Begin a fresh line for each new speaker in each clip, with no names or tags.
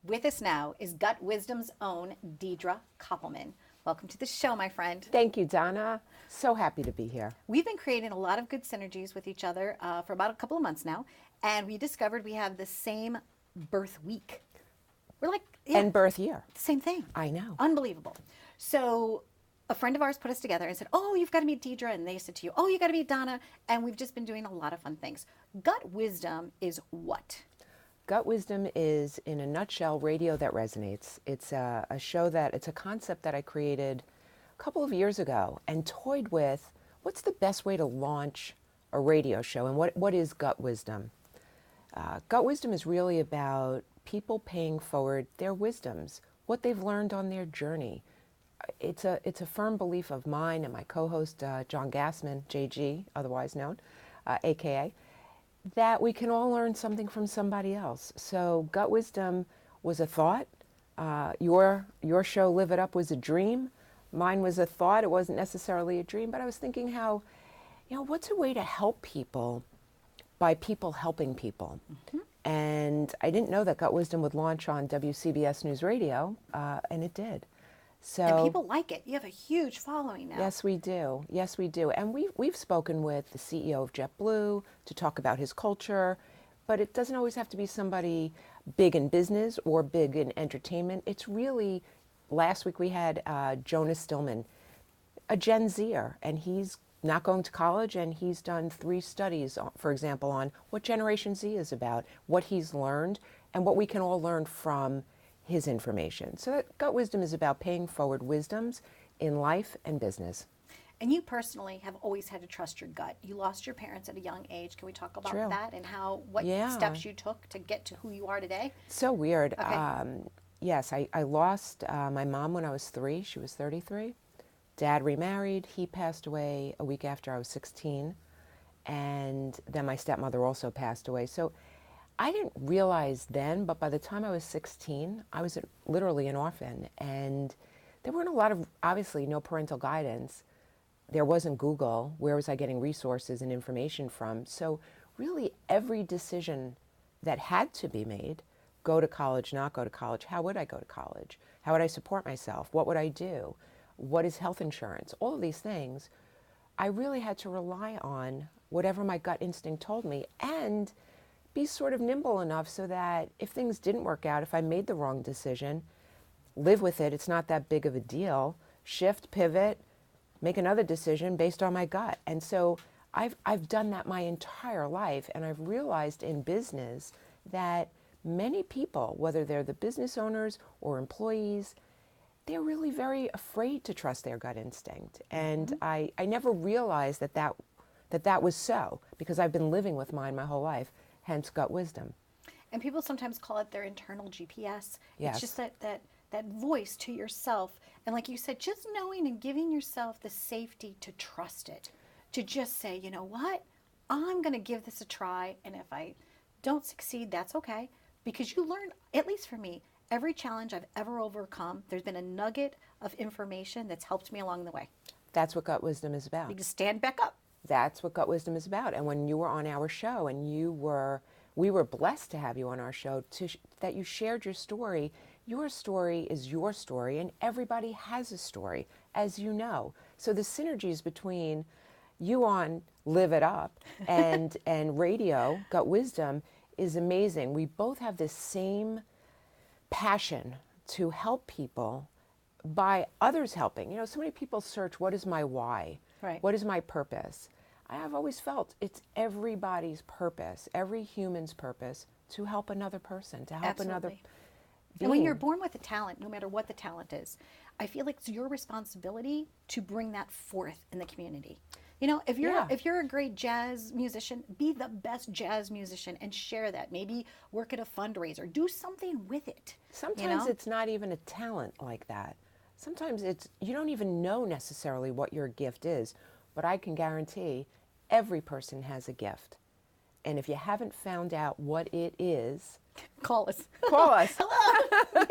With us now is GutwiZdom's own Deidre Koppelman. Welcome to the show, my friend.
Thank you, Donna. So happy to be here.
We've been creating a lot of good synergies with each other for about a couple of months now, and we discovered we have the same birth week. We're like,
And birth year.
Same thing.
I know.
Unbelievable. So a friend of ours put us together and said, oh, you've got to meet Deidre. And they said to you, oh, you got to meet Donna. And we've just been doing a lot of fun things. GutwiZdom is what?
GutwiZdom is, in a nutshell, radio that resonates. It's a show it's a concept that I created a couple of years ago and toyed with what's the best way to launch a radio show and what is GutwiZdom? GutwiZdom is really about people paying forward their wisdoms, what they've learned on their journey. It's a firm belief of mine and my co-host, John Gassman, JG, otherwise known, AKA, that we can all learn something from somebody else. So GutwiZdom was a thought. Your show, Live It Up, was a dream. Mine was a thought. It wasn't necessarily a dream, but I was thinking how, what's a way to help people by people helping people? Mm-hmm. And I didn't know that GutwiZdom would launch on WCBS News Radio, and it did. So,
and people like it. You have a huge following now.
Yes, we do. Yes, we do. And we've spoken with the CEO of JetBlue to talk about his culture, but it doesn't always have to be somebody big in business or big in entertainment. It's really, last week we had Jonas Stillman, a Gen Zer, and he's not going to college, and he's done 3 studies, for example, on what Generation Z is about, what he's learned, and what we can all learn from his information. So GutwiZdom is about paying forward wisdoms in life and business.
And you personally have always had to trust your gut. You lost your parents at a young age. Can we talk about that and what steps you took to get to who you are today?
So weird.
Okay.
Yes, I lost my mom when I was 3. She was 33. Dad remarried. He passed away a week after I was 16. And then my stepmother also passed away. So I didn't realize then, but by the time I was 16, I was literally an orphan. And there weren't a lot of, obviously, no parental guidance. There wasn't Google. Where was I getting resources and information from? So really every decision that had to be made, go to college, not go to college, how would I go to college? How would I support myself? What would I do? What is health insurance? All of these things, I really had to rely on whatever my gut instinct told me and be sort of nimble enough so that if things didn't work out, if I made the wrong decision, live with it. It's not that big of a deal. Shift, pivot, make another decision based on my gut. And so I've done that my entire life, and I've realized in business that many people, whether they're the business owners or employees, they're really very afraid to trust their gut instinct. And I never realized that was so, because I've been living with mine my whole life, hence GutwiZdom.
And people sometimes call it their internal GPS.
Yes.
It's just that voice to yourself. And like you said, just knowing and giving yourself the safety to trust it. To just say, you know what? I'm going to give this a try. And if I don't succeed, that's okay. Because you learn, at least for me, every challenge I've ever overcome, there's been a nugget of information that's helped me along the way.
That's what GutwiZdom is about.
You just stand back up.
That's what GutwiZdom is about. And when you were on our show, and we were blessed to have you on our show, that you shared your story. Your story is your story, and everybody has a story, as you know. So the synergies between you on Live It Up and radio, GutwiZdom, is amazing. We both have the same passion to help people by others helping. So many people search, what is my why?
Right.
What is my purpose? I have always felt it's everybody's purpose, every human's purpose, to help another person, to help another being.
And when you're born with a talent, no matter what the talent is, I feel like it's your responsibility to bring that forth in the community. If you're a great jazz musician, be the best jazz musician and share that. Maybe work at a fundraiser, do something with it.
Sometimes it's not even a talent like that. Sometimes you don't even know necessarily what your gift is, but I can guarantee every person has a gift. And if you haven't found out what it is,
call us.
Call us.
Hello.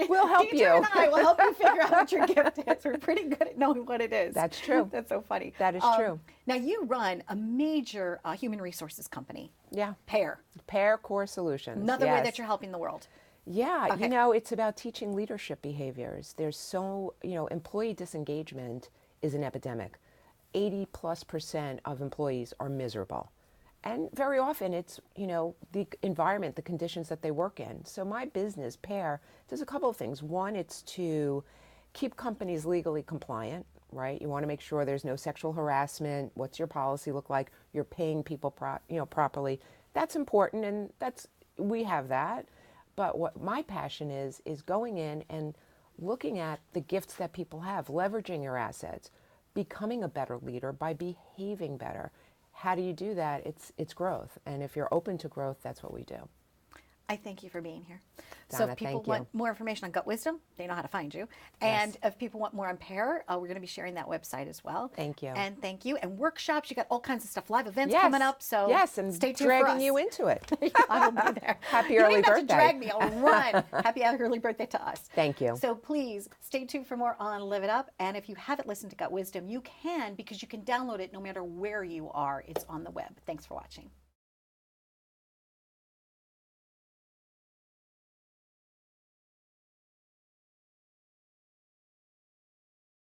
We'll help you.
Deidre and I will help you figure out what your gift is. We're pretty good at knowing what it is.
That's true.
That's so funny.
That is true.
Now, you run a major human resources company.
Yeah.
PEAR.
PEAR Core Solutions.
Another way that you're helping the world.
Yeah,
Okay.
it's about teaching leadership behaviors. There's employee disengagement is an epidemic. 80+% of employees are miserable. And very often it's, the environment, the conditions that they work in. So my business, PEAR, does a couple of things. One, it's to keep companies legally compliant, right? You want to make sure there's no sexual harassment. What's your policy look like? You're paying people properly. That's important, and we have that. But what my passion is going in and looking at the gifts that people have, leveraging your assets, becoming a better leader by behaving better. How do you do that? It's growth. And if you're open to growth, that's what we do.
I thank you for being here. So
Donna,
if people
thank you.
want more information on GutwiZdom, they know how to find you. And if people want more on PEAR, we're going to be sharing that website as well.
Thank you.
And thank you. And workshops, you got all kinds of stuff, live events
Yes.
coming up. So
yes, and
stay tuned for us.
dragging you into it.
I will be there.
Happy
You don't
early
even have
birthday.
to drag me. I'll run. Happy early birthday to us.
Thank you.
So please stay tuned for more on Live It Up. And if you haven't listened to GutwiZdom, you can, because you can download it no matter where you are. It's on the web. Thanks for watching.